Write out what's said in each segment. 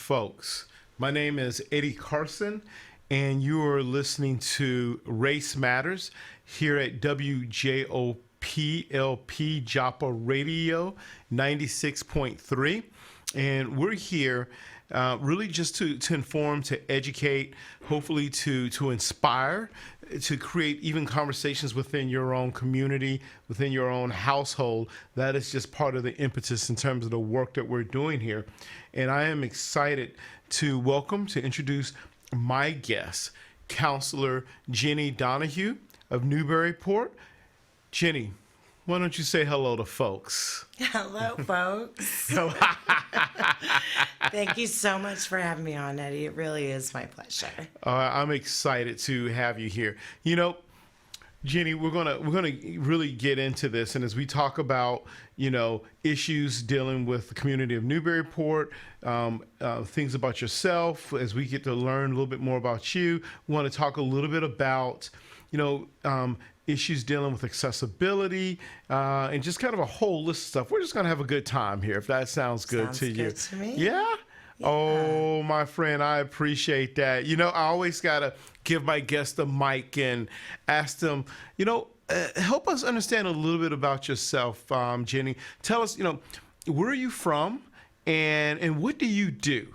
folks. My name is Eddie Carson, and you are listening to Race Matters here at WJOPLP Joppa Radio 96.3. And we're here really just to inform, to educate, hopefully to inspire, to create even conversations within your own community, within your own household. That is just part of the impetus in terms of the work that we're doing here. And I am excited to introduce my guest, Councillor Jennie Donahue of Newburyport. Jennie, why don't you say hello to folks? Hello, folks. Thank you so much for having me on, Eddie. It really is my pleasure. I'm excited to have you here. You know, Jennie, we're gonna really get into this, and as we talk about issues dealing with the community of Newburyport, things about yourself, as we get to learn a little bit more about you, we want to talk a little bit about issues dealing with accessibility, and just kind of a whole list of stuff. We're just going to have a good time here, if that sounds good to you. Sounds good to me. Yeah? Oh, my friend, I appreciate that. I always got to give my guests the mic and ask them, help us understand a little bit about yourself, Jennie. Tell us, where are you from and what do you do?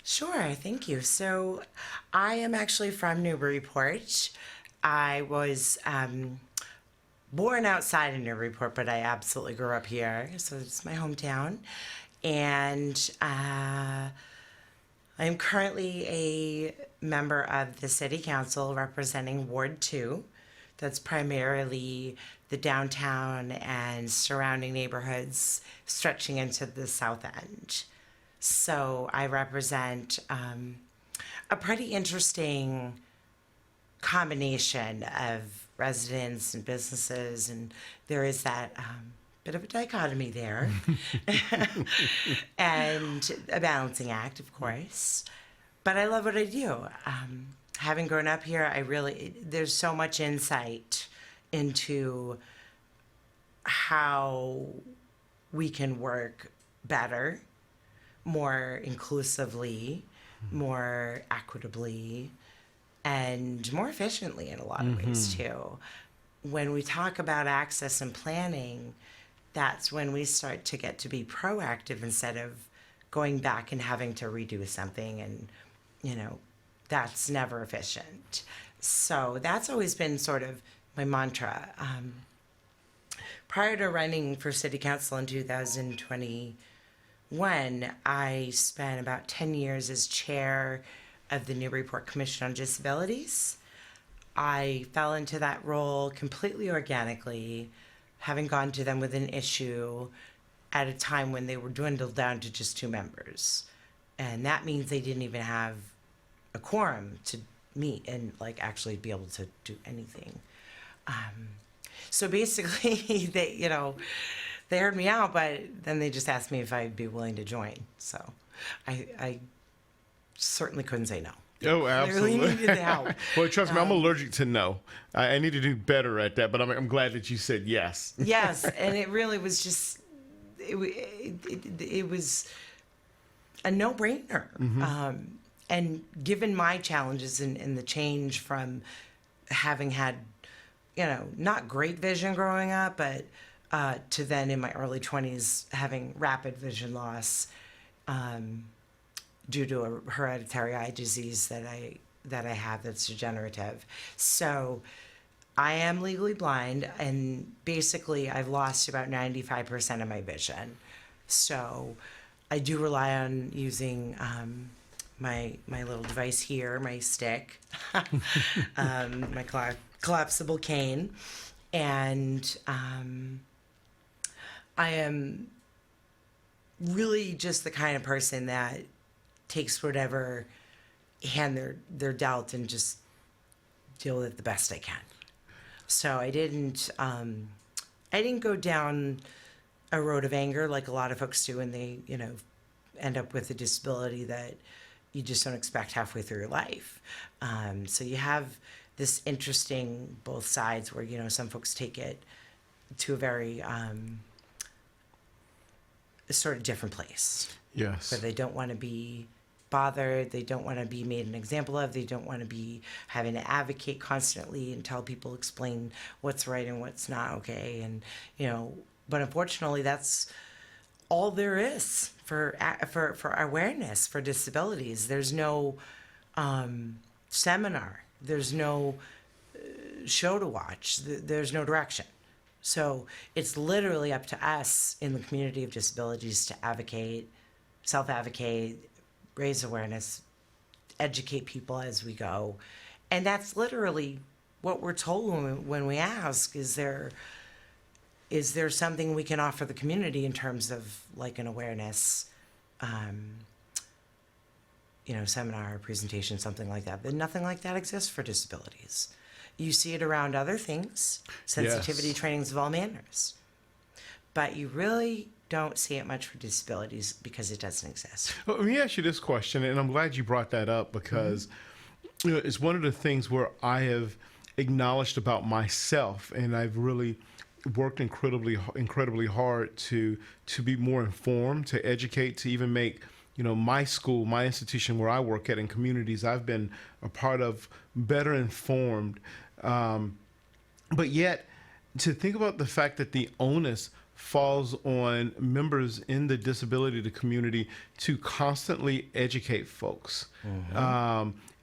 Sure, thank you. So I am actually from Newburyport. I was born outside of Newburyport, but I absolutely grew up here. So it's my hometown. And I'm currently a member of the City Council representing Ward 2. That's primarily the downtown and surrounding neighborhoods stretching into the south end. So I represent a pretty interesting combination of residents and businesses, and there is that bit of a dichotomy there and a balancing act, of course. But I love what I do. Having grown up here, there's so much insight into how we can work better, more inclusively, more equitably, and more efficiently in a lot of ways too. When we talk about access and planning, that's when we start to get to be proactive instead of going back and having to redo something, and that's never efficient. So that's always been sort of my mantra. Prior to running for City Council in 2021, I spent about 10 years as chair of the Newburyport Commission on Disabilities. I fell into that role completely organically, having gone to them with an issue at a time when they were dwindled down to just 2 members. And that means they didn't even have a quorum to meet and actually be able to do anything. So basically they heard me out, but then they just asked me if I'd be willing to join. So I certainly couldn't say no. Oh, absolutely. I really needed the help. Well, trust me, I'm allergic to no. I need to do better at that, but I'm glad that you said yes. Yes, and it really was just, it was a no-brainer. And given my challenges and the change from having had, not great vision growing up, but to then in my early 20s having rapid vision loss, due to a hereditary eye disease that I have that's degenerative. So I am legally blind, and basically I've lost about 95% of my vision. So I do rely on using my little device here, my stick, my collapsible cane, and I am really just the kind of person that takes whatever hand they're dealt and just deal with it the best I can. So I didn't go down a road of anger like a lot of folks do, and they end up with a disability that you just don't expect halfway through your life. So you have this interesting both sides where some folks take it to a very sort of different place. Yes. Where they don't want to be bothered. They don't want to be made an example of. They don't want to be having to advocate constantly and tell people, explain what's right and what's not okay. And, but unfortunately, that's all there is for awareness for disabilities. There's no seminar. There's no show to watch. There's no direction. So it's literally up to us in the community of disabilities to advocate, self-advocate, raise awareness, educate people as we go. And that's literally what we're told when we ask, is there something we can offer the community in terms of like an awareness, seminar or presentation, something like that. But nothing like that exists for disabilities. You see it around other things, sensitivity Yes. trainings of all manners. But you really don't see it much for disabilities because it doesn't exist. Well, let me ask you this question, and I'm glad you brought that up because it's one of the things where I have acknowledged about myself, and I've really worked incredibly hard to be more informed, to educate, to even make my school, my institution where I work at, and communities I've been a part of better informed. But yet, to think about the fact that the onus falls on members in the disability community to constantly educate folks.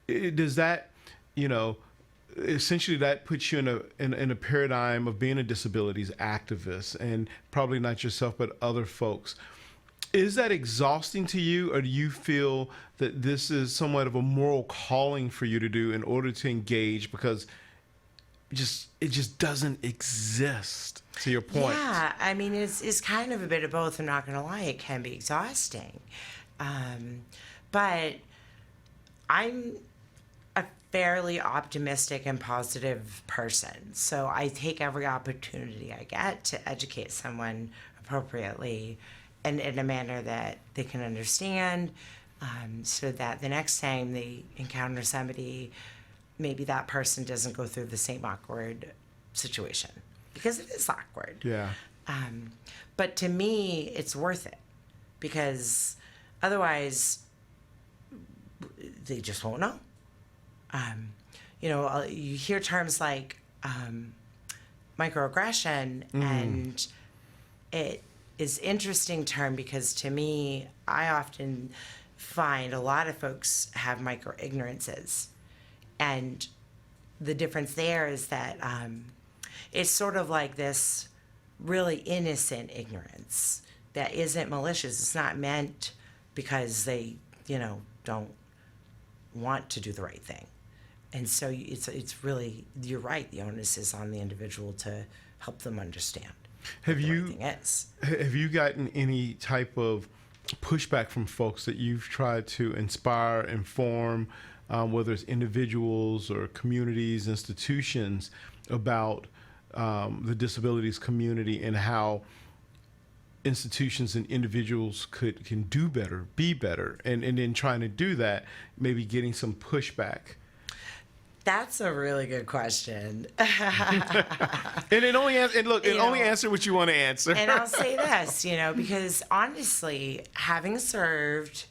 Does that, essentially that puts you in a paradigm of being a disabilities activist, and probably not yourself, but other folks. Is that exhausting to you, or do you feel that this is somewhat of a moral calling for you to do in order to engage, because it just doesn't exist, to your point? Yeah, I mean, it's kind of a bit of both. I'm not going to lie, it can be exhausting. But I'm a fairly optimistic and positive person. So I take every opportunity I get to educate someone appropriately and in a manner that they can understand, so that the next time they encounter somebody, maybe that person doesn't go through the same awkward situation, because it is awkward. Yeah. But to me, it's worth it, because otherwise they just won't know. You hear terms like microaggression, and it is interesting term because to me, I often find a lot of folks have micro ignorances. And the difference there is that it's sort of like this really innocent ignorance that isn't malicious. It's not meant because they, don't want to do the right thing. And so it's really, you're right, the onus is on the individual to help them understand what the right thing is. Have you gotten any type of pushback from folks that you've tried to inspire, inform, whether it's individuals or communities, institutions, about the disabilities community and how institutions and individuals can do better, be better, and in trying to do that, maybe getting some pushback? That's a really good question. And it only only answer what you want to answer. And I'll say this, because honestly, having served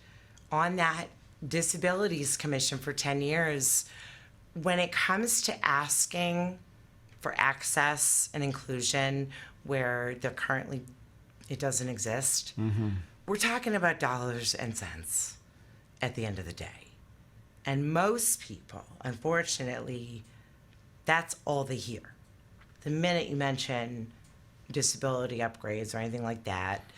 on that Disabilities Commission for 10 years, when it comes to asking for access and inclusion where it doesn't exist, we're talking about dollars and cents at the end of the day. And most people, unfortunately, that's all they hear. The minute you mention disability upgrades or anything like that,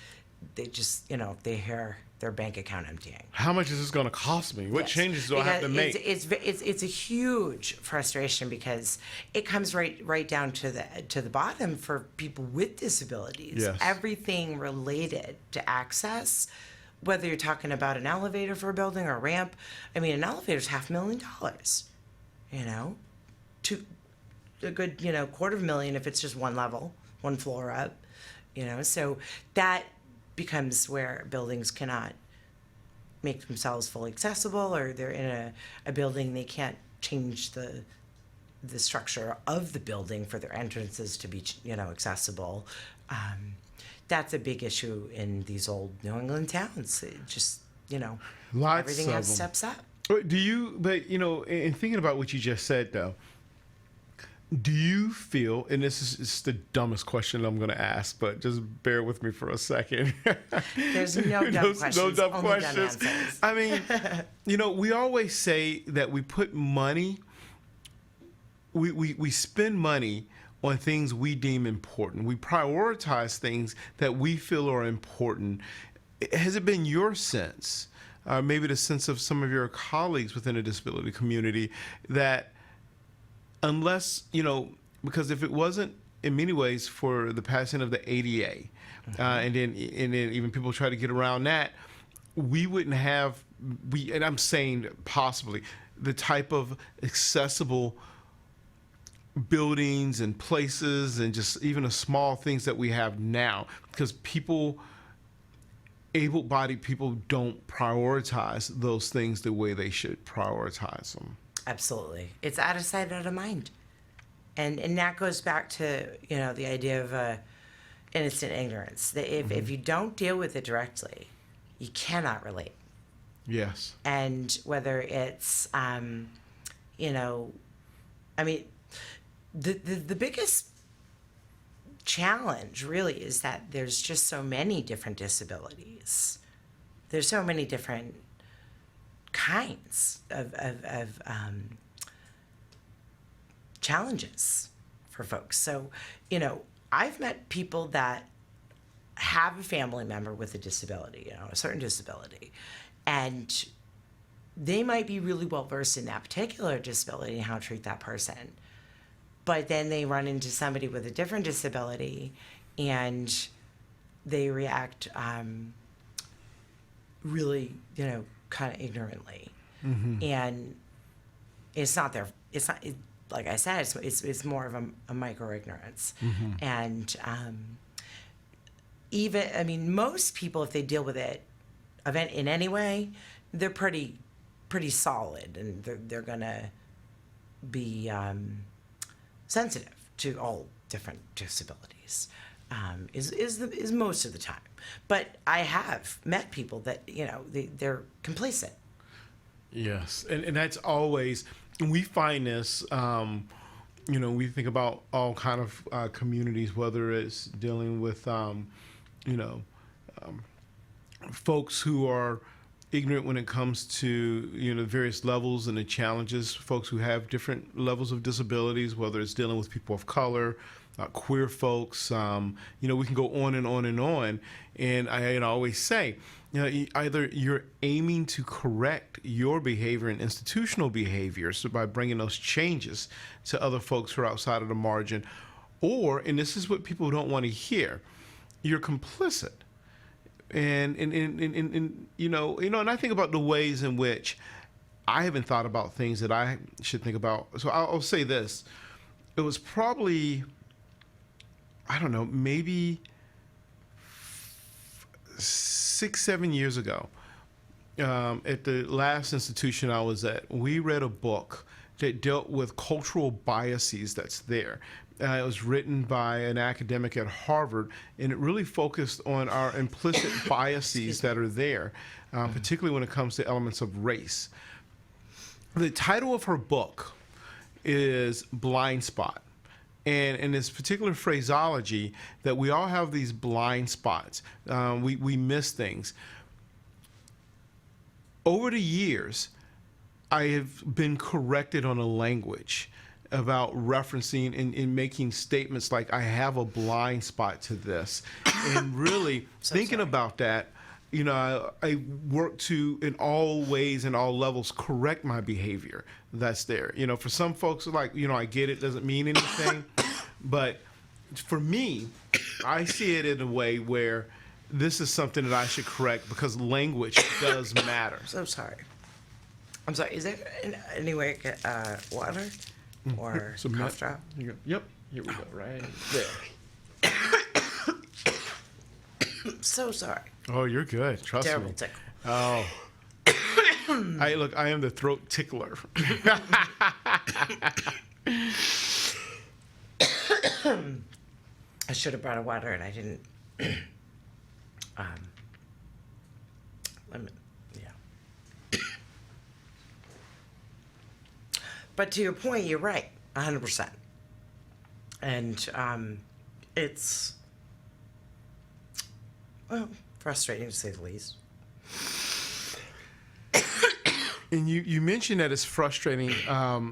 they just, they hear their bank account emptying. How much is this going to cost me? What changes do I have to make? It's a huge frustration because it comes right down to the bottom for people with disabilities. Yes. Everything related to access, whether you're talking about an elevator for a building or a ramp. I mean, an elevator's $500,000, to a good, $250,000 if it's just one level, one floor up, so that becomes where buildings cannot make themselves fully accessible, or they're in a building, they can't change the structure of the building for their entrances to be, accessible. That's a big issue in these old New England towns. Lots everything of has them. steps up. But in thinking about what you just said, though, do you feel, and it's the dumbest question I'm going to ask, but just bear with me for a second. There's no dumb questions. No dumb only questions. Dumb answers. I mean, we always say that we put money, we spend money on things we deem important. We prioritize things that we feel are important. Has it been your sense, maybe the sense of some of your colleagues within the disability community, that unless, because if it wasn't in many ways for the passing of the ADA, and then even people try to get around that, we wouldn't have, and I'm saying possibly, the type of accessible buildings and places and just even the small things that we have now, because able-bodied people don't prioritize those things the way they should prioritize them. Absolutely. It's out of sight, out of mind. And that goes back to, the idea of innocent ignorance. That if you don't deal with it directly, you cannot relate. Yes. And whether it's, the biggest challenge really is that there's just so many different disabilities. There's so many different kinds of challenges for folks. So, I've met people that have a family member with a disability, a certain disability, and they might be really well versed in that particular disability and how to treat that person. But then they run into somebody with a different disability and they react really, kind of ignorantly. Mm-hmm. And it's not like I said, it's more of a micro ignorance. Mm-hmm. And most people, if they deal with it in any way, they're pretty solid, and they're gonna be sensitive to all different disabilities. Is most of the time. But I have met people that they're complacent. Yes, and that's always, we find this. We think about all kind of communities, whether it's dealing with folks who are ignorant when it comes to various levels and the challenges, folks who have different levels of disabilities, whether it's dealing with people of color, queer folks, we can go on and on and on. And I always say, either you're aiming to correct your behavior and institutional behavior, so by bringing those changes to other folks who are outside of the margin, or, and this is what people don't want to hear, you're complicit. And I think about the ways in which I haven't thought about things that I should think about. So I'll say this. It was probably, I don't know, maybe 6-7 years ago, at the last institution I was at, we read a book that dealt with cultural biases that's there. It was written by an academic at Harvard, and it really focused on our implicit biases that are there, particularly when it comes to elements of race. The title of her book is Blind Spot. And in this particular phraseology, that we all have these blind spots. We miss things. Over the years, I have been corrected on a language about referencing and making statements like, I have a blind spot to this. And really thinking about that, I work to, in all ways and all levels, correct my behavior that's there. For some folks, like, I get it, doesn't mean anything. But for me, I see it in a way where this is something that I should correct, because language does matter. So sorry. I'm sorry. Is there any way I get water or cough drop? Yep. Here we go. Right there. So sorry. Oh, you're good. Trust Terrible me. tickle. Oh. I am the throat tickler. I should have brought a water and I didn't. But to your point, you're right, 100%. And it's, well, frustrating to say the least. And you mentioned that it's frustrating.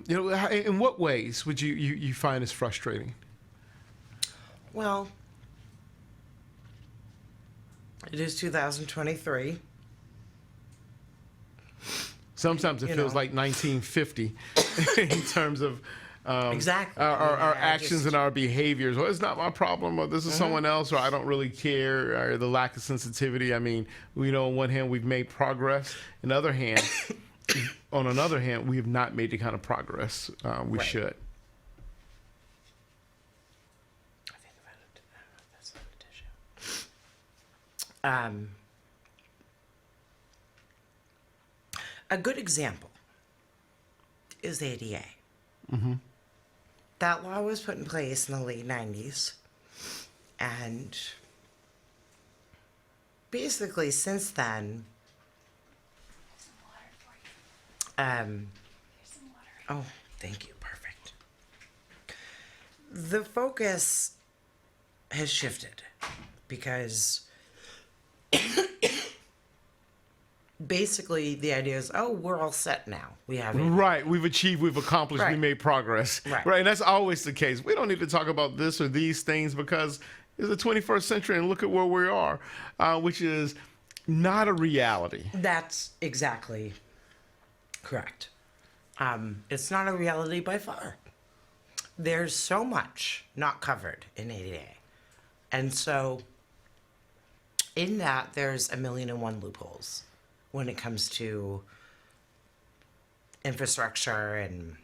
In what ways would you find it's frustrating? Well, it is 2023. Sometimes it feels like 1950 in terms of Exactly. our actions and our behaviors. Well, it's not my problem, or this is someone else, or I don't really care, or the lack of sensitivity. I mean, on one hand, we've made progress. On another hand, we have not made the kind of progress we Right. should. I think that's not a tissue. A good example is the ADA. That law was put in place in the late 90s. And basically, since then, oh, thank you. Perfect. The focus has shifted because basically the idea is, oh, we're all set now. We have it. Right. We've achieved, we've accomplished, we Right. made progress. Right. And that's always the case. We don't need to talk about this or these things because it's the 21st century and look at where we are, which is not a reality. That's exactly correct. It's not a reality by far. There's so much not covered in ADA. And so in that, there's 1,000,001 loopholes when it comes to infrastructure and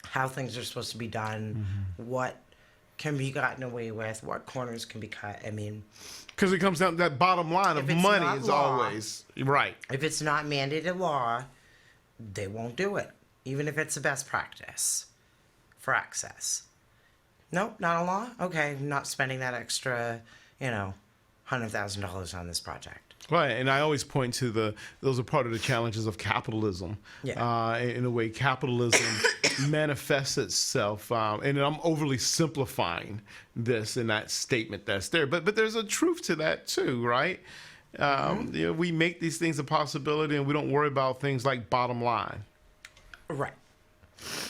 how things are supposed to be done, what can be gotten away with, what corners can be cut. I mean, Because it comes down to that bottom line of If it's money not is law, always right. if it's not mandated law, they won't do it, even if it's the best practice for access. Nope, not a law? Okay, I'm not spending that extra, $100,000 on this project. Right, and I always point to those are part of the challenges of capitalism. Yeah. In a way, capitalism manifests itself, and I'm overly simplifying this in that statement that's there, but there's a truth to that too, right? We make these things a possibility, and we don't worry about things like bottom line. Right.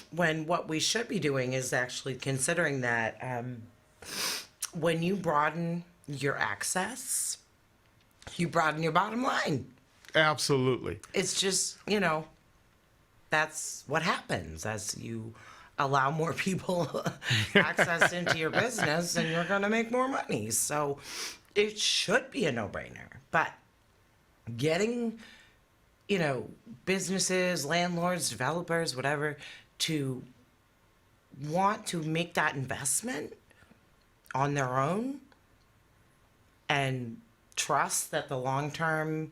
When what we should be doing is actually considering that when you broaden your access, you broaden your bottom line. Absolutely. It's just, that's what happens as you allow more people access into your business and you're going to make more money. So it should be a no-brainer. But getting, businesses, landlords, developers, whatever, to want to make that investment on their own and trust that the long-term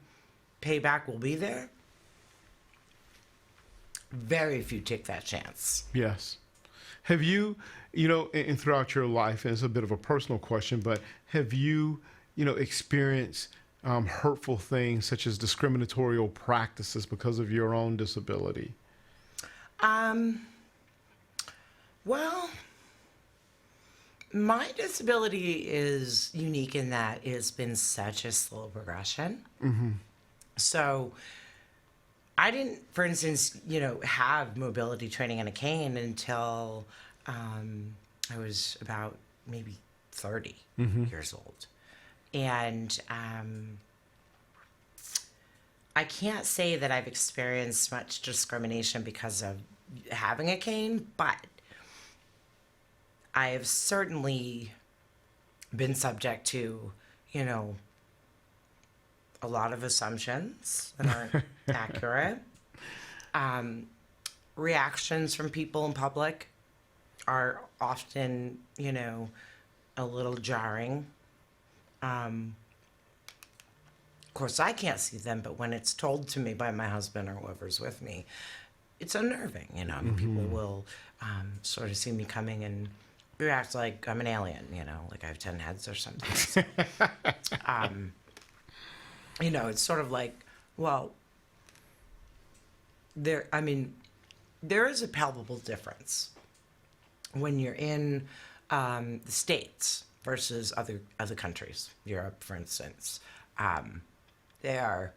payback will be there, very few take that chance. Yes. Have you, in throughout your life, and it's a bit of a personal question, but have you, experienced hurtful things such as discriminatorial practices because of your own disability? Well, my disability is unique in that it's been such a slow progression. So I didn't, for instance, have mobility training in a cane until I was about maybe 30 years old. And I can't say that I've experienced much discrimination because of having a cane, but I have certainly been subject to, a lot of assumptions that aren't accurate. Reactions from people in public are often, a little jarring. Of course, I can't see them, but when it's told to me by my husband or whoever's with me, it's unnerving. I mean, people will sort of see me coming and react like I'm an alien, like I have 10 heads or something. So, it's sort of like, well, there is a palpable difference when you're in the States versus other countries. Europe, for instance, they are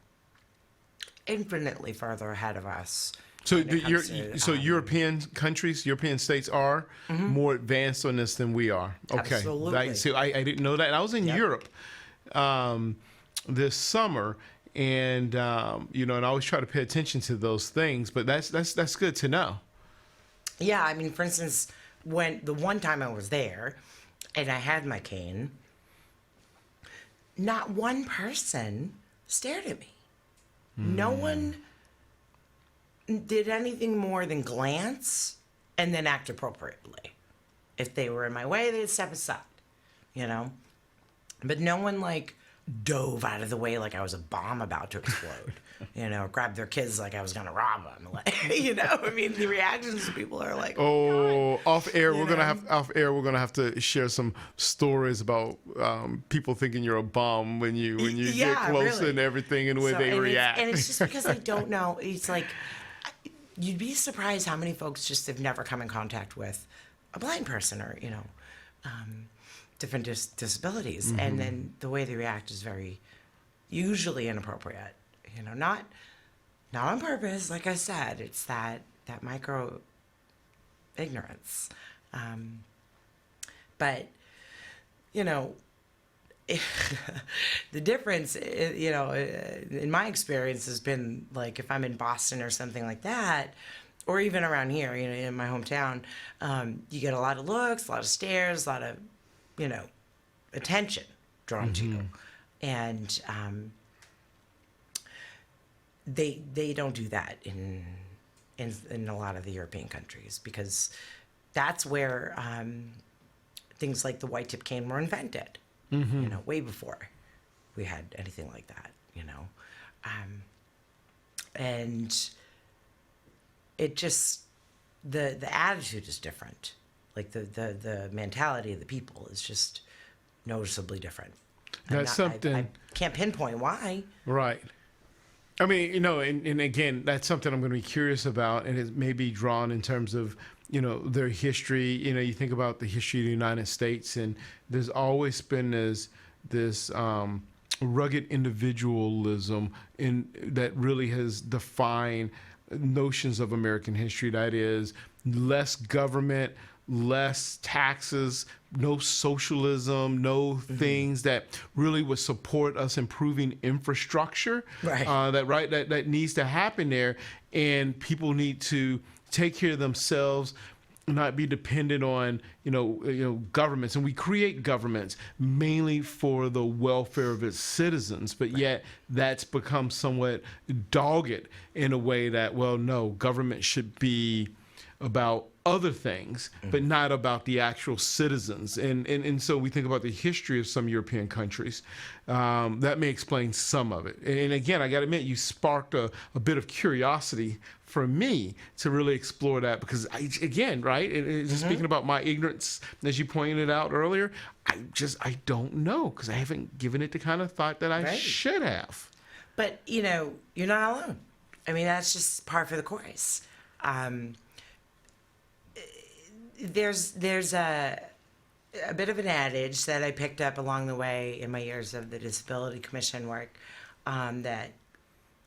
infinitely further ahead of us. So when it comes to, European countries, European states are more advanced on this than we are. Okay, Absolutely. So I didn't know that. And I was in Yep. Europe this summer, and and I always try to pay attention to those things. But that's good to know. Yeah, I mean, for instance, when the one time I was there and I had my cane, not one person stared at me. No one did anything more than glance and then act appropriately. If they were in my way, they'd step aside, you know? But no one, like, dove out of the way like I was a bomb about to explode, grabbed their kids like I was going to rob them. Like, I mean, the reactions of people are like, Oh, off air, we're know? gonna have to share some stories about people thinking you're a bum when you get Yeah, close really. and everything and the way they react. And it's just because they don't know. It's like, you'd be surprised how many folks just have never come in contact with a blind person or, different disabilities. And then the way they react is very usually inappropriate, not on purpose. Like I said, it's that micro ignorance. But, the difference, in my experience has been like if I'm in Boston or something like that, or even around here, in my hometown, you get a lot of looks, a lot of stares, a lot of, attention drawn to you. And they don't do that in a lot of the European countries because that's where things like the white tip cane were invented. Way before we had anything like that, and it just the attitude is different. Like the mentality of the people is just noticeably different. That's something I can't pinpoint why. Right. I mean, and again, that's something I'm going to be curious about, and it may be drawn in terms of, their history. You think about the history of the United States, and there's always been this rugged individualism that really has defined notions of American history. That is, less government, less taxes, no socialism, no things that really would support us improving infrastructure. Right. That needs to happen there, and people need to take care of themselves, not be dependent on governments. And we create governments mainly for the welfare of its citizens, but yet that's become somewhat dogged in a way that, well, no, government should be about other things, but not about the actual citizens. And so we think about the history of some European countries. That may explain some of it. And again, I got to admit, you sparked a bit of curiosity for me to really explore that because, speaking about my ignorance, as you pointed out earlier, I don't know because I haven't given it the kind of thought that I should have. But, you're not alone. I mean, that's just par for the course. There's a bit of an adage that I picked up along the way in my years of the Disability Commission work that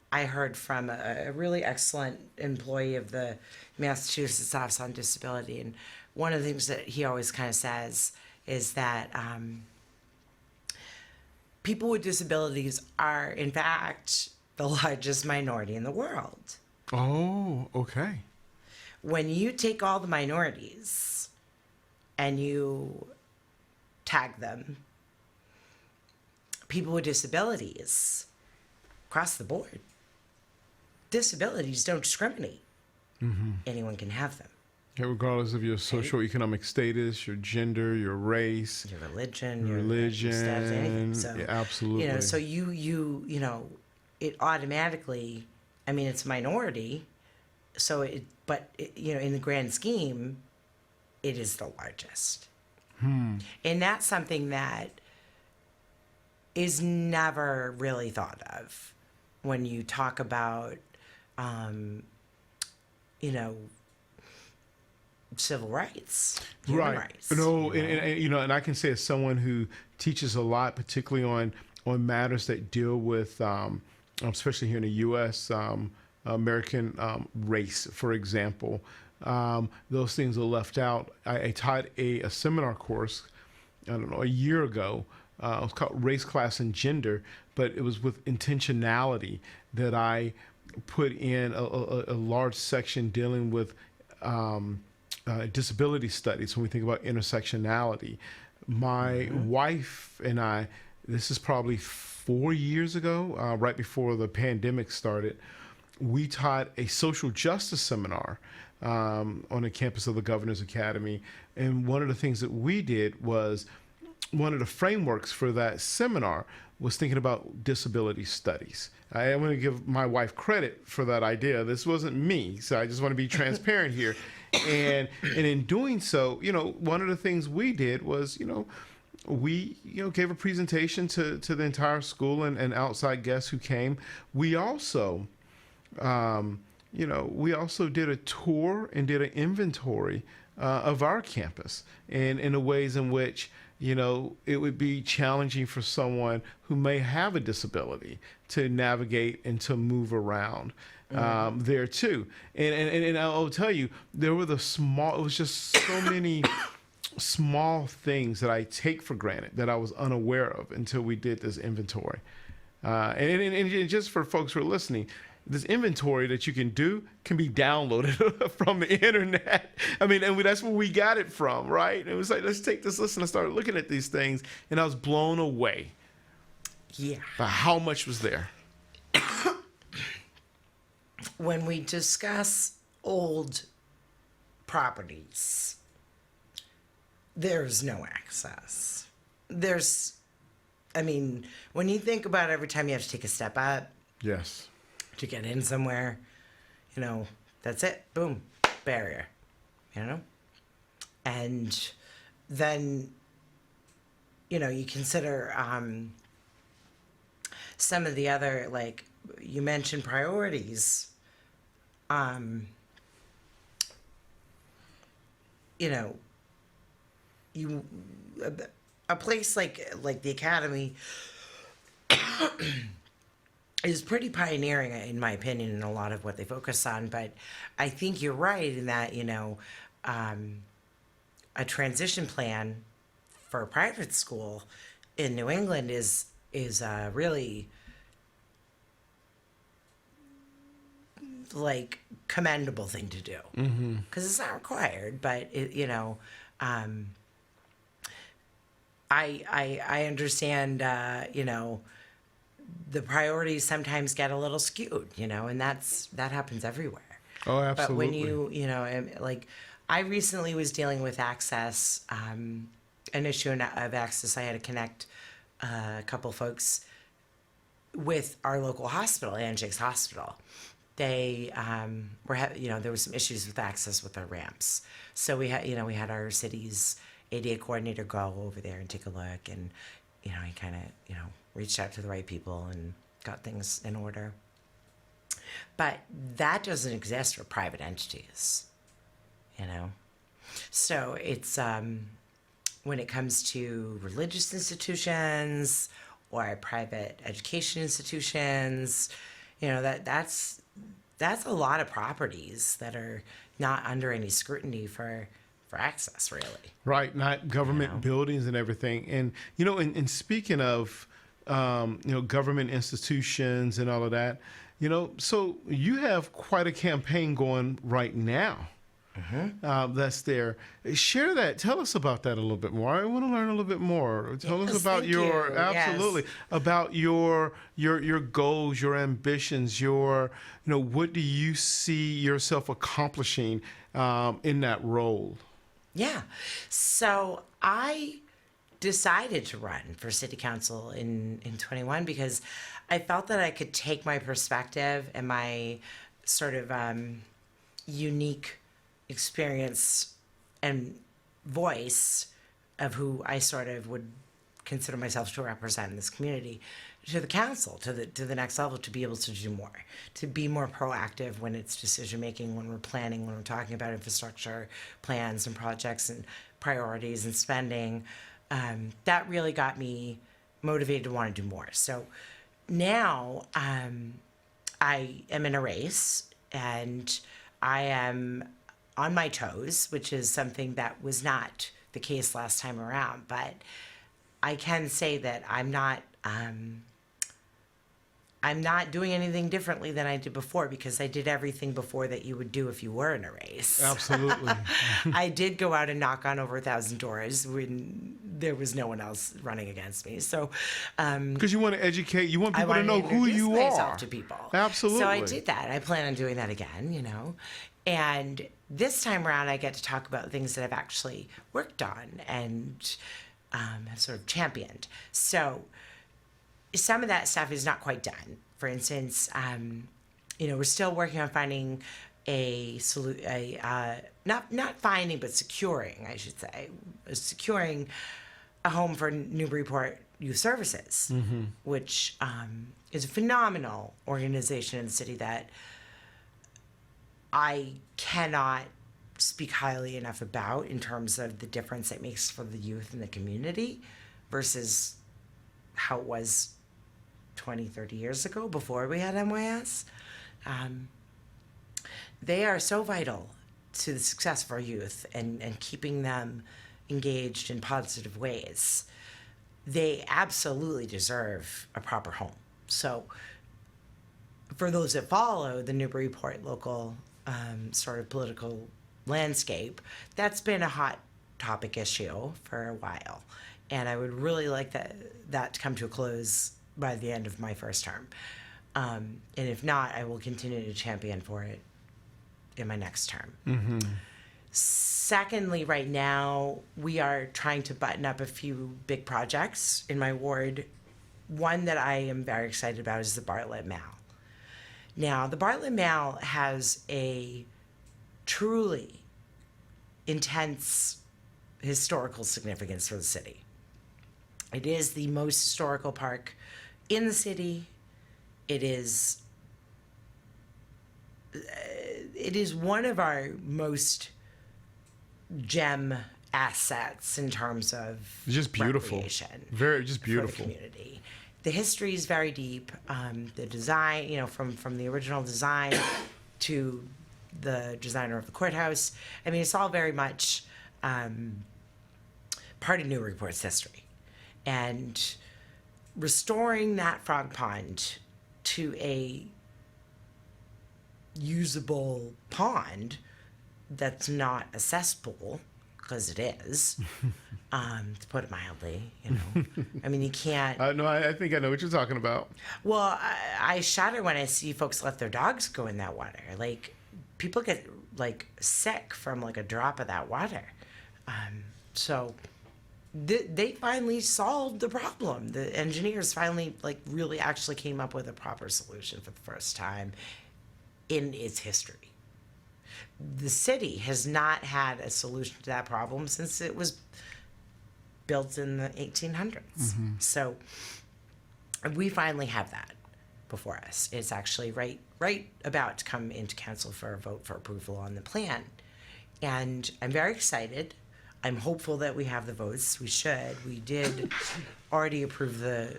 I heard from a really excellent employee of the Massachusetts Office on Disability. And one of the things that he always kind of says is that people with disabilities are, in fact, the largest minority in the world. Oh, okay. When you take all the minorities and you tag them, people with disabilities across the board, disabilities don't discriminate. Anyone can have them. Yeah, regardless of your socioeconomic status, your gender, your race, your religion, your status, anything. So, yeah, absolutely. So you it automatically, I mean, it's a minority. So in the grand scheme, it is the largest. And that's something that is never really thought of when you talk about, civil rights, human rights. No, and I can say as someone who teaches a lot, particularly on matters that deal with, especially here in the U.S., American race, for example. Those things are left out. I taught a seminar course, I don't know, a year ago. It was called Race, Class, and Gender, but it was with intentionality that I put in a large section dealing with disability studies when we think about intersectionality. My wife and I, this is probably 4 years ago, right before the pandemic started, we taught a social justice seminar on the campus of the Governor's Academy. And one of the things that we did was, one of the frameworks for that seminar was thinking about disability studies. I want to give my wife credit for that idea. This wasn't me, so I just want to be transparent here. And in doing so, one of the things we did was, we gave a presentation to the entire school and outside guests who came. We also, we also did a tour and did an inventory of our campus and in the ways in which it would be challenging for someone who may have a disability to navigate and to move around there too. And I'll tell you, it was just so many small things that I take for granted that I was unaware of until we did this inventory. And just for folks who are listening, this inventory that you can do can be downloaded from the internet. And that's where we got it from, right? It was like, let's take this list, and I started looking at these things, and I was blown away by how much was there. When we discuss old properties, there's no access. When you think about every time you have to take a step up. Yes. To get in somewhere, that's it. Boom, barrier, And then, you consider some of the other, like you mentioned, priorities. A place like the Academy is pretty pioneering, in my opinion, in a lot of what they focus on. But I think you're right in that, a transition plan for a private school in New England is really like commendable thing to do, because it's not required, but I understand, the priorities sometimes get a little skewed, and that happens everywhere. Oh, absolutely. But when you, I recently was dealing with access, an issue of access. I had to connect a couple folks with our local hospital, Ann-Jakes Hospital. They there was some issues with access with our ramps. So we had our city's ADA coordinator go over there and take a look, and he kind of reached out to the right people and got things in order. But that doesn't exist for private entities, So it's when it comes to religious institutions or private education institutions, that's a lot of properties that are not under any scrutiny for access, really. Right, not government buildings and everything. And, and speaking of, government institutions and all of that, so you have quite a campaign going right now. That's there. Share that. Tell us about that a little bit more. I want to learn a little bit more. Tell us about about your goals, your ambitions, what do you see yourself accomplishing in that role? Yeah. So I decided to run for city council in 21 because I felt that I could take my perspective and my sort of unique experience and voice of who I sort of would consider myself to represent in this community, to the council, to the next level, to be able to do more, to be more proactive when it's decision making, when we're planning, when we're talking about infrastructure plans and projects and priorities and spending. That really got me motivated to want to do more. So now I am in a race, and I am on my toes, which is something that was not the case last time around. But I can say that I'm not doing anything differently than I did before, because I did everything before that you would do if you were in a race. Absolutely. I did go out and knock on over 1,000 doors when there was no one else running against me. So, Because you want to educate, you want I people to wanted know to who introduce you myself are. to people. Absolutely. So I did that. I plan on doing that again, And this time around, I get to talk about things that I've actually worked on and have sort of championed. So some of that stuff is not quite done. For instance, we're still working on finding not finding, but securing, I should say, securing a home for Newburyport Youth Services, which is a phenomenal organization in the city that I cannot speak highly enough about in terms of the difference it makes for the youth in the community versus how it was 20, 30 years ago before we had MYS. They are so vital to the success of our youth and keeping them engaged in positive ways. They absolutely deserve a proper home. So for those that follow the Newburyport local sort of political landscape, that's been a hot topic issue for a while. And I would really like that to come to a close by the end of my first term. And if not, I will continue to champion for it in my next term. Secondly, right now, we are trying to button up a few big projects in my ward. One that I am very excited about is the Bartlett Mall. Now, the Bartlett Mall has a truly intense historical significance for the city. It is the most historical park in the city. It is one of our most gem assets in terms of Just beautiful. recreation Very, just for beautiful. the community. The history is very deep. The design, from the original design to the designer of the courthouse. I mean, it's all very much part of Newburyport's history. And restoring that frog pond to a usable pond that's not a cesspool, because it is, to put it mildly, I mean, you can't. No, I think I know what you're talking about. Well, I shudder when I see folks let their dogs go in that water. Like, people get, sick from, a drop of that water. So they finally solved the problem. The engineers finally, really actually came up with a proper solution for the first time in its history. The city has not had a solution to that problem since it was built in the 1800s. So we finally have that before us. It's actually right about to come into council for a vote for approval on the plan. And I'm very excited. I'm hopeful that we have the votes. We should. We did already approve the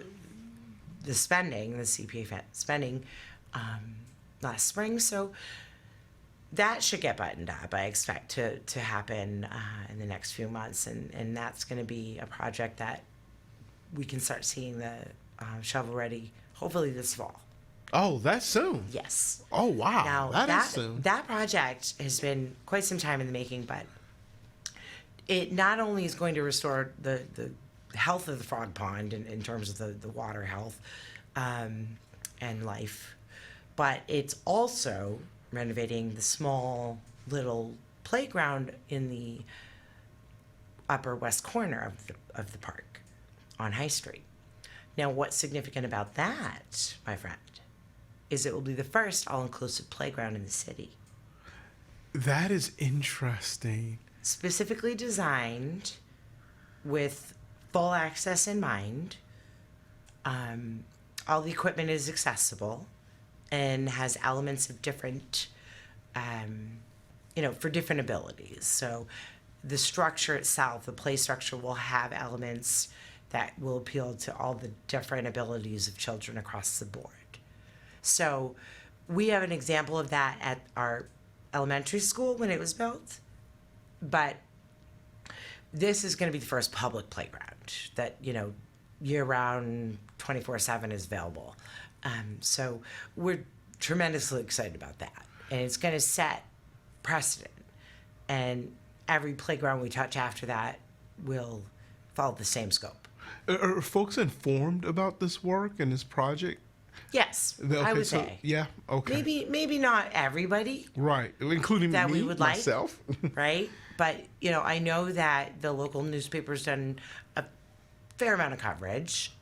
spending, the CPA spending, last spring. So that should get buttoned up. I expect to happen in the next few months, and that's going to be a project that we can start seeing the shovel ready, hopefully this fall. Oh, that's soon. Yes. Oh, wow. Now that is soon. that project has been quite some time in the making, but it not only is going to restore the health of the frog pond in terms of the water health and life, but it's also renovating the small little playground in the upper west corner of the park on High Street. Now, what's significant about that, my friend, is it will be the first all-inclusive playground in the city. That is interesting. Specifically designed with full access in mind. All the equipment is accessible and has elements of different, for different abilities. So the structure itself, the play structure, will have elements that will appeal to all the different abilities of children across the board. So we have an example of that at our elementary school when it was built, but this is going to be the first public playground that, year-round, 24/7 is available. So we're tremendously excited about that. And it's going to set precedent. And every playground we touch after that will follow the same scope. Are folks informed about this work and this project? Yes, Okay, I would say. Yeah, okay. Maybe not everybody. Right, including that me, we would myself. like, right? But, I know that the local newspaper's done a fair amount of coverage.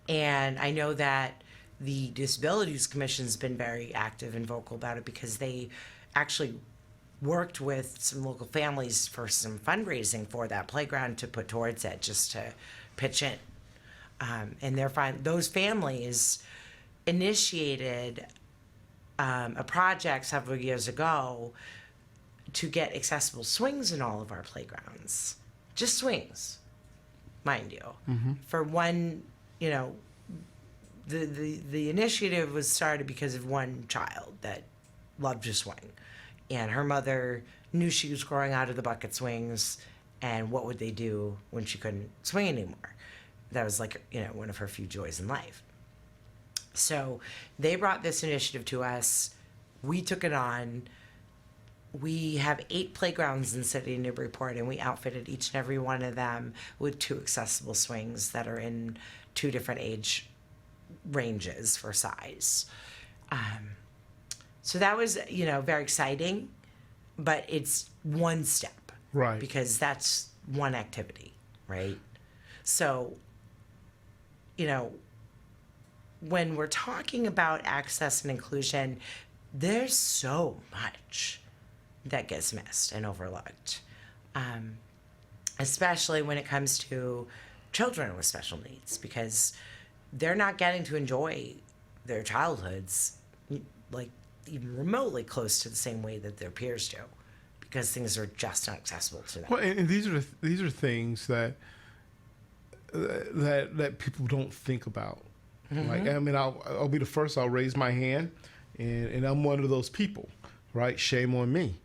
And I know that the Disabilities Commission's been very active and vocal about it because they actually worked with some local families for some fundraising for that playground to put towards it, just to pitch in. And those families initiated a project several years ago to get accessible swings in all of our playgrounds. Just swings, mind you. Mm-hmm. For one, the initiative was started because of one child that loved to swing. And her mother knew she was growing out of the bucket swings, and what would they do when she couldn't swing anymore? That was one of her few joys in life. So they brought this initiative to us. We took it on. We have 8 playgrounds in the city of Newburyport, and we outfitted each and every one of them with 2 accessible swings that are in 2 different age ranges for size. So that was, very exciting, but it's one step. Right. Because that's one activity, right? So, when we're talking about access and inclusion, there's so much that gets missed and overlooked, especially when it comes to children with special needs, because they're not getting to enjoy their childhoods even remotely close to the same way that their peers do, because things are just not accessible to them. Well, and these are things that people don't think about. Mm-hmm. I'll be the first. I'll raise my hand, and I'm one of those people, right? Shame on me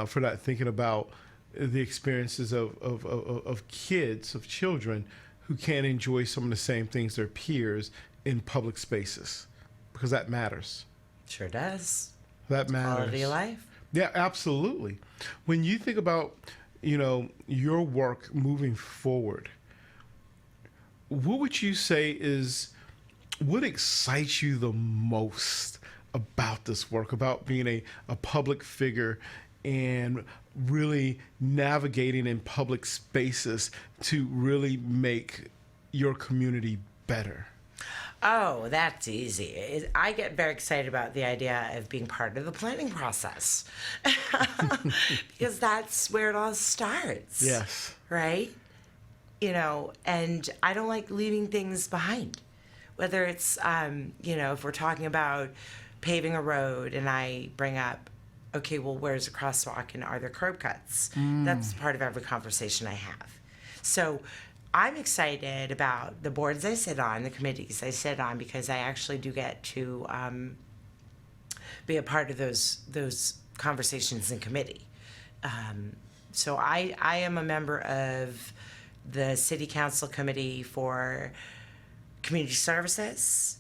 for not thinking about the experiences of kids, of children who can't enjoy some of the same things their peers in public spaces, because that matters. Sure does. That matters. Quality of life. Yeah, absolutely. When you think about, your work moving forward, what would you say is what excites you the most about this work, about being a public figure and really navigating in public spaces to really make your community better? Oh, that's easy. I get very excited about the idea of being part of the planning process because that's where it all starts. Yes. Right? And I don't like leaving things behind. Whether it's, if we're talking about paving a road and I bring up, okay, well, where's a crosswalk and are there curb cuts? That's part of every conversation I have. So I'm excited about the boards I sit on, the committees I sit on, because I actually do get to be a part of those conversations in committee. So I am a member of the City Council Committee for Community Services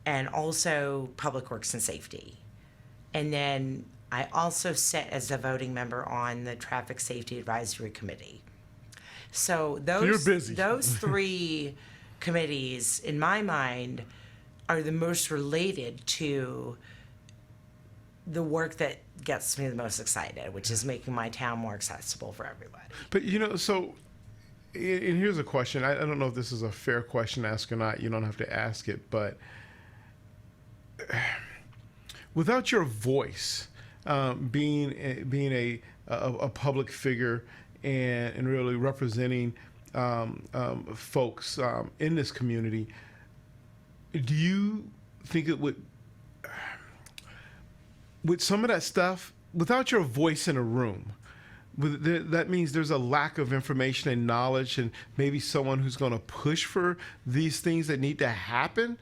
and also Public Works and Safety. And then I also sit as a voting member on the Traffic Safety Advisory Committee. So you're busy. Those 3 committees, in my mind, are the most related to the work that gets me the most excited, which is making my town more accessible for everybody. But, and here's a question. I don't know if this is a fair question to ask or not. You don't have to ask it. But without your voice, being a public figure and really representing folks in this community, do you think it would with some of that stuff, without your voice in a room, that means there's a lack of information and knowledge, and maybe someone who's going to push for these things that need to happen?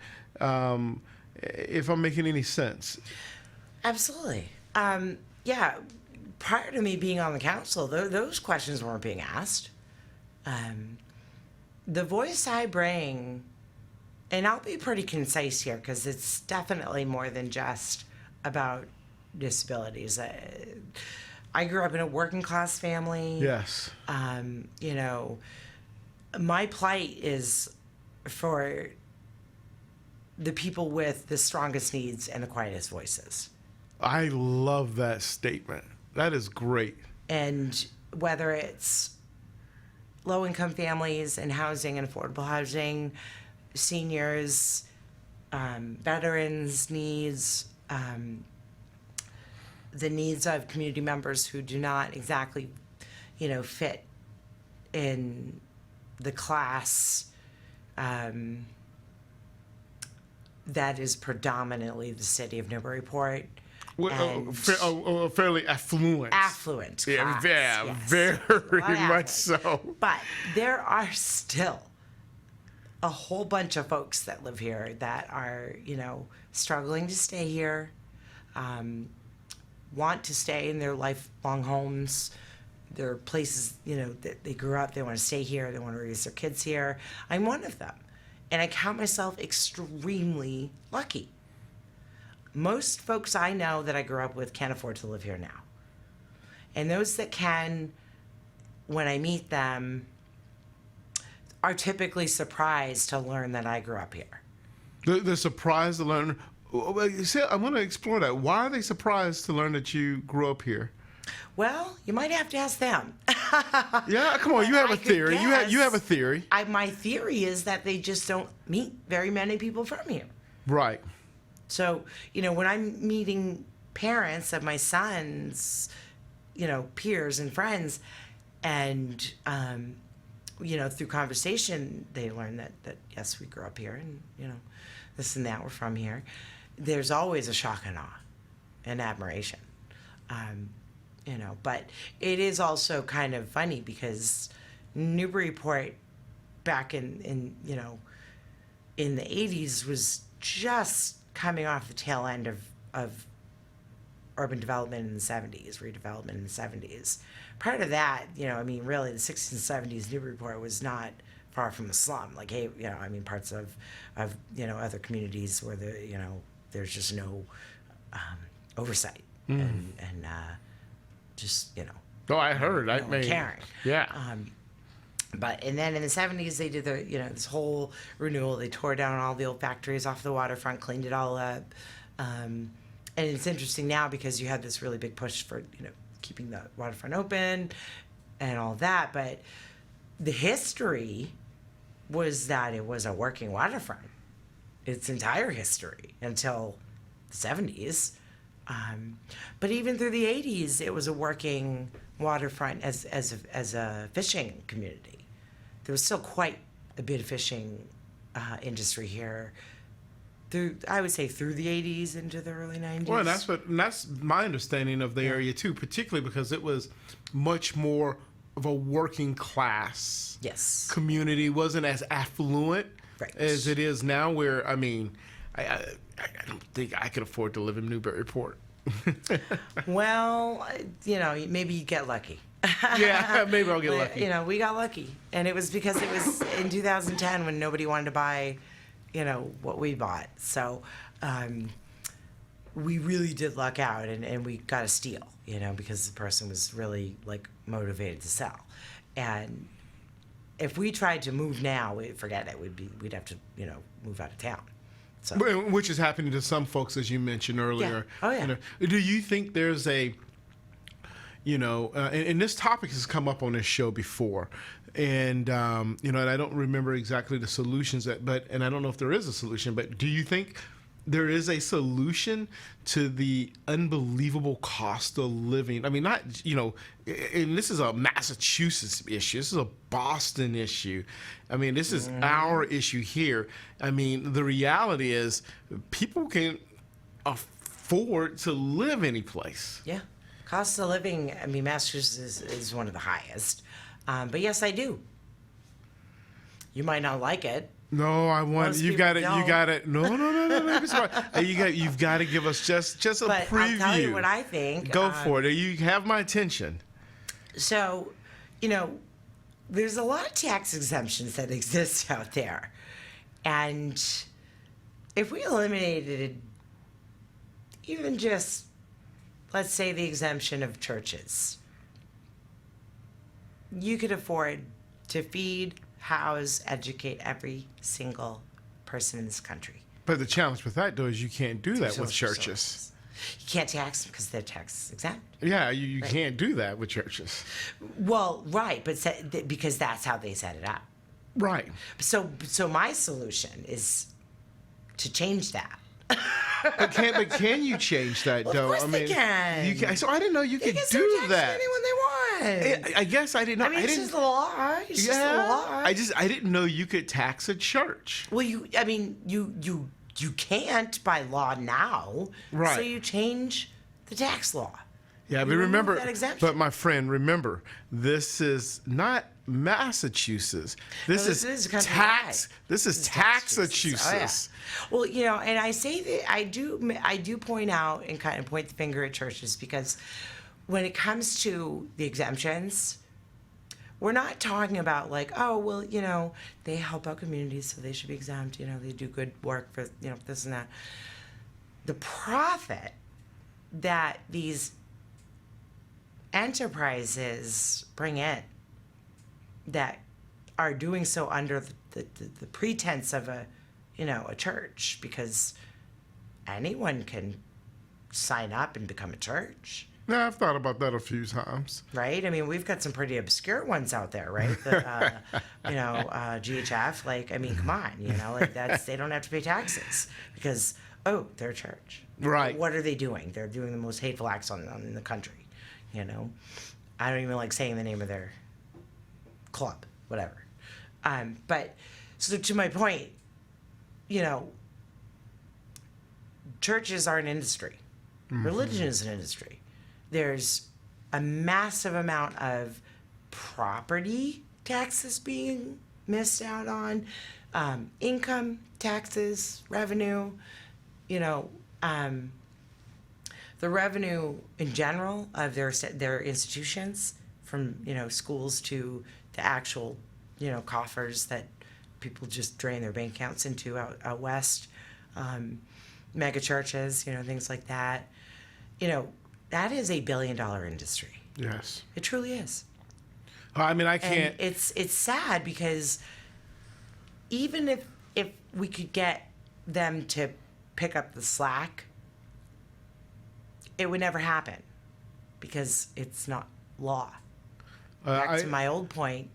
If I'm making any sense. Absolutely. Yeah. Prior to me being on the council, those questions weren't being asked. The voice I bring, and I'll be pretty concise here because it's definitely more than just about disabilities. I grew up in a working class family. Yes. You know, my plight is for the people with the strongest needs and the quietest voices. I love that statement. That is great. And whether it's low-income families and housing and affordable housing, seniors, veterans' needs, the needs of community members who do not exactly, fit in the class that is predominantly the city of Newburyport. Fairly affluent. Affluent. Yeah, class, yeah, yes. very much so. But there are still a whole bunch of folks that live here that are, struggling to stay here, want to stay in their lifelong homes, their places, that they grew up, they want to stay here, they want to raise their kids here. I'm one of them. And I count myself extremely lucky. Most folks I know that I grew up with can't afford to live here now. And those that can, when I meet them, are typically surprised to learn that I grew up here. They're surprised to learn. See, I want to explore that. Why are they surprised to learn that you grew up here? Well, you might have to ask them. Yeah, come on. You have a theory. You have a theory. My theory is that they just don't meet very many people from here. Right. So, when I'm meeting parents of my sons, peers and friends, and, through conversation, they learn that yes, we grew up here and, this and that, we're from here. There's always a shock and awe and admiration. But it is also kind of funny because Newburyport back in the 80s was just coming off the tail end of urban development in the 70s, redevelopment in the 70s. Prior to that, really the 60s and 70s, Newburyport was not far from the slum. Like, hey, parts of other communities where there's just no oversight and just Oh, I heard. no one caring. Yeah. And then in the 70s, they did this whole renewal. They tore down all the old factories off the waterfront, cleaned it all up. And it's interesting now because you had this really big push for, keeping the waterfront open and all that. But the history was that it was a working waterfront, its entire history until the 70s. But even through the 80s, it was a working waterfront as a fishing community. There was still quite a bit of fishing industry here I would say through the 80s into the early 90s. Well, that's my understanding of the area too, particularly because it was much more of a working class community. It wasn't as affluent as it is now, where I don't think I could afford to live in Newburyport. Well, maybe you get lucky. Yeah, maybe I'll get lucky. We got lucky. And it was because it was in 2010 when nobody wanted to buy, what we bought. So we really did luck out, and we got a steal, because the person was really, motivated to sell. And if we tried to move now, forget it. We'd have to, move out of town. So. Which is happening to some folks, as you mentioned earlier. Yeah. Oh, yeah. Do you think there's and this topic has come up on this show before, and and I don't remember exactly the solutions and I don't know if there is a solution, but do you think there is a solution to the unbelievable cost of living. I mean, not, and this is a Massachusetts issue. This is a Boston issue. I mean, this is our issue here. I mean, the reality is people can afford to live any place. Yeah. Cost of living, I mean, Massachusetts is one of the highest. But yes, I do. You might not like it. No, I want Most you got it. people You got it. No. You've got to give us just a But preview. I'll tell you what I think. Go for it. You have my attention. So, there's a lot of tax exemptions that exist out there. And if we eliminated even just, let's say, the exemption of churches, you could afford to feed, house, educate every single person in this country. But the challenge with that, though, is you can't do that with Social churches. services. You can't tax them because they're tax exempt. Yeah, you can't do that with churches. Well, right, but because that's how they set it up. Right. So my solution is to change that. But can you change that, though? Of course they can. You can. So I didn't know you could They do can that. anyone they want. I guess I didn't know. I mean, it's just the law. It's just the law. I didn't know you could tax a church. Well, you can't by law now. Right. So you change the tax law. Yeah, but You remove remember, that exemption. but my friend, remember, this is not Massachusetts. This is tax. This is Taxachusetts. Oh, yeah. Well, and I say that I do point out and kind of point the finger at churches because when it comes to the exemptions, we're not talking about like, oh, well, they help out communities, so they should be exempt. They do good work for, this and that. The profit that these enterprises bring in that are doing so under the pretense of a church, because anyone can sign up and become a church. Yeah, I've thought about that a few times. Right? I mean, we've got some pretty obscure ones out there, right? GHF, come on, they don't have to pay taxes because, they're a church. Right. What are they doing? They're doing the most hateful acts in the country, I don't even like saying the name of their club, whatever. But, so to my point, churches are an industry. Mm-hmm. Religion is an industry. There's a massive amount of property taxes being missed out on, income taxes, revenue, the revenue in general of their institutions, from schools to the actual coffers that people just drain their bank accounts into out west, mega churches, things like that. That is a $1 billion industry. Yes. It truly is. I mean, I can't. And it's sad because even if we could get them to pick up the slack, it would never happen because it's not law. Back to my old point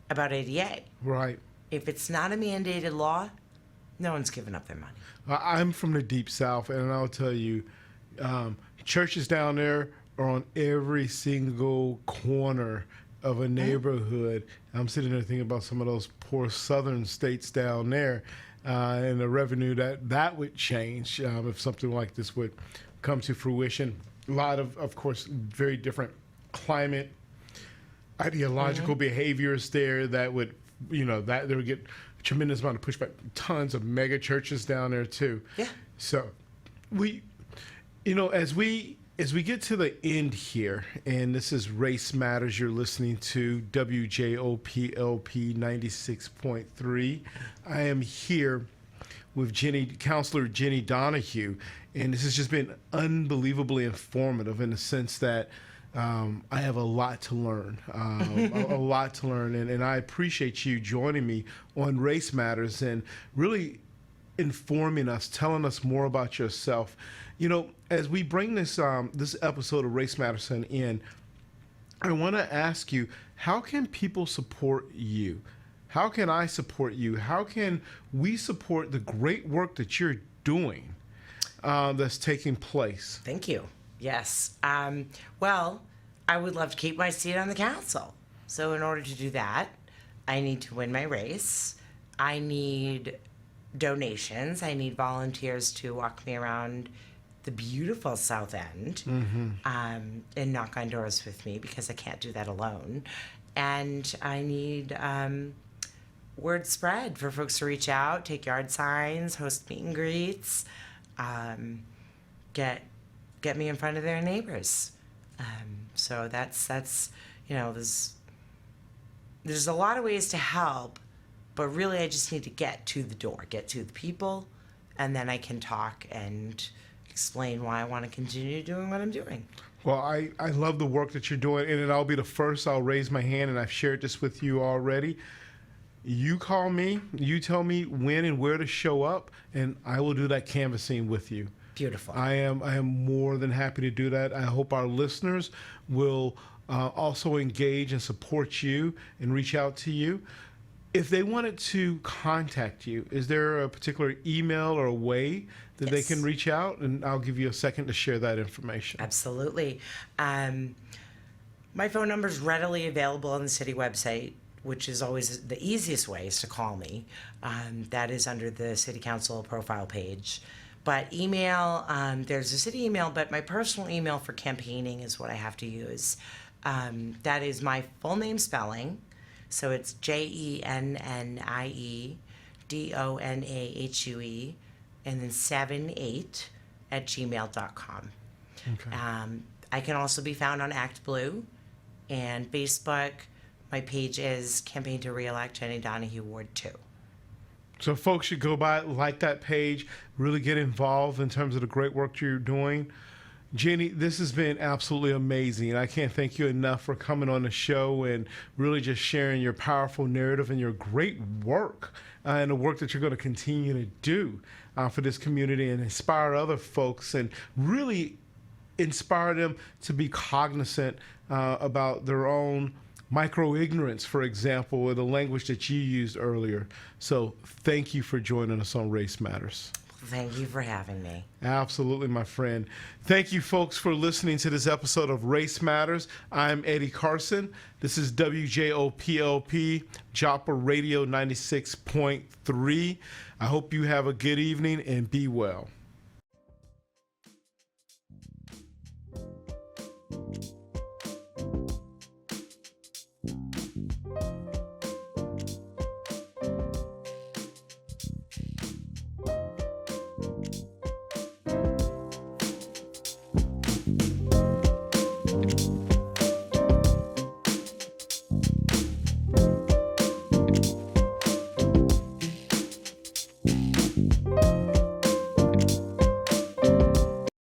about ADA. Right. If it's not a mandated law, no one's giving up their money. I'm from the Deep South, and I'll tell you, churches down there are on every single corner of a neighborhood. I'm sitting there thinking about some of those poor southern states down there, and the revenue that would change if something like this would come to fruition. A lot of course, very different climate, ideological behaviors there that would, that they would get a tremendous amount of pushback. Tons of mega churches down there too. Yeah. So we, as we get to the end here, and this is Race Matters, you're listening to WJOPLP 96.3. I am here with Councillor Jennie Donahue, and this has just been unbelievably informative in the sense that I have a lot to learn, a lot to learn, and I appreciate you joining me on Race Matters and really informing us, telling us more about yourself. As we bring this this episode of Race Matters in, I want to ask you, how can people support you? How can I support you? How can we support the great work that you're doing? that's taking place? Thank you. Yes. Well, I would love to keep my seat on the council. So in order to do that, I need to win my race. I need donations. I need volunteers to walk me around the beautiful South End and knock on doors with me because I can't do that alone. And I need word spread for folks to reach out, take yard signs, host meet and greets, get me in front of their neighbors. So that's there's a lot of ways to help, but really I just need to get to the door, get to the people, and then I can talk and explain why I want to continue doing what I'm doing. Well, I love the work that you're doing, and I'll be the first. I'll raise my hand, and I've shared this with you already. You call me, you tell me when and where to show up, and I will do that canvassing with you. Beautiful. I am more than happy to do that. I hope our listeners will also engage and support you and reach out to you. If they wanted to contact you, is there a particular email or a way that they can reach out? And I'll give you a second to share that information. Absolutely. My phone number is readily available on the city website, which is always the easiest way is to call me. That is under the city council profile page. But email, there's a city email, but my personal email for campaigning is what I have to use. That is my full name spelling. So it's JennieDonahue and then 78@gmail.com. Okay. I can also be found on ActBlue and Facebook. My page is Campaign to Re-elect Jennie Donahue Ward 2. So folks should go by, like that page, really get involved in terms of the great work you're doing. Jennie, this has been absolutely amazing. I can't thank you enough for coming on the show and really just sharing your powerful narrative and your great work and the work that you're going to continue to do for this community and inspire other folks and really inspire them to be cognizant about their own micro-ignorance, for example, or the language that you used earlier. So thank you for joining us on Race Matters. Thank you for having me. Absolutely, my friend. Thank you, folks, for listening to this episode of Race Matters. I'm Eddie Carson. This is WJOPLP, Joppa Radio 96.3. I hope you have a good evening and be well.